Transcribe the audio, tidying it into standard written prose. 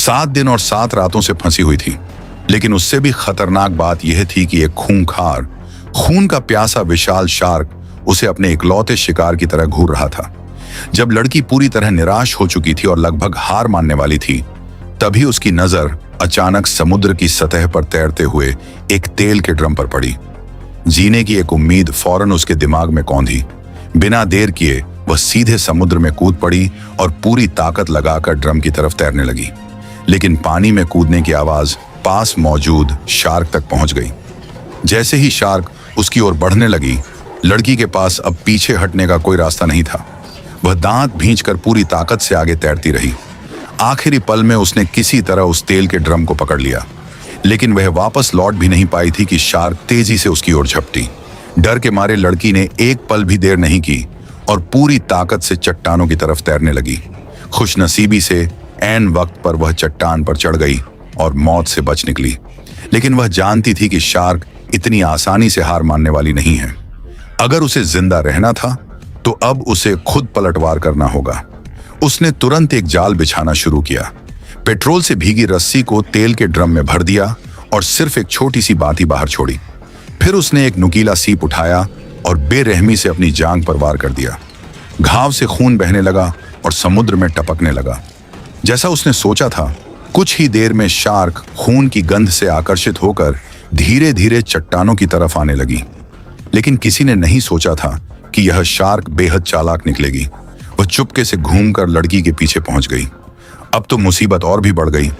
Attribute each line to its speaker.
Speaker 1: 7 दिन और 7 रातों से फंसी हुई थी। लेकिन उससे भी खतरनाक बात यह थी कि एक खूंखार, खून का प्यासा विशाल शार्क उसे अपने इकलौते शिकार की तरह घूर रहा था। जब लड़की पूरी तरह निराश हो चुकी थी और लगभग हार मानने वाली थी, तभी उसकी नजर अचानक समुद्र की सतह पर तैरते हुए एक तेल के ड्रम पर पड़ी। जीने की एक उम्मीद फौरन उसके दिमाग में कौंधी। बिना देर किए वह सीधे समुद्र में कूद पड़ी और पूरी ताकत लगाकर ड्रम की तरफ तैरने लगी। लेकिन पानी में कूदने की आवाज पास मौजूद शार्क तक पहुंच गई। जैसे ही शार्क उसकी ओर बढ़ने लगी, लड़की के पास अब पीछे हटने का कोई रास्ता नहीं था। वह दांत भींचकर पूरी ताकत से आगे तैरती रही। आखिरी पल में उसने किसी तरह उस तेल के ड्रम को पकड़ लिया, लेकिन वह वापस लौट भी नहीं पाई थी कि शार्क तेजी से उसकी ओर झपटी। डर के मारे लड़की ने एक पल भी देर नहीं की और पूरी ताकत से चट्टानों की तरफ तैरने लगी। खुशनसीबी से ऐन वक्त पर वह चट्टान पर चढ़ गई और मौत से बच निकली। लेकिन वह जानती थी कि शार्क इतनी आसानी से हार मानने वाली नहीं है। अगर उसे जिंदा रहना था तो अब उसे खुद पलटवार करना होगा। उसने तुरंत एक जाल बिछाना शुरू किया, पेट्रोल से भीगी रस्सी को तेल के ड्रम में भर दिया और सिर्फ एक छोटी सी बाती बाहर छोड़ी। फिर उसने एक नुकीला सीप उठाया और बेरहमी से अपनी जांघ पर वार कर दिया। घाव से खून बहने लगा और समुद्र में टपकने लगा। जैसा उसने सोचा था, कुछ ही देर में शार्क खून की गंध से आकर्षित होकर धीरे धीरे चट्टानों की तरफ आने लगी। लेकिन किसी ने नहीं सोचा था कि यह शार्क बेहद चालाक निकलेगी। वह चुपके से घूमकर लड़की के पीछे पहुंच गई। अब तो मुसीबत और भी बढ़ गई।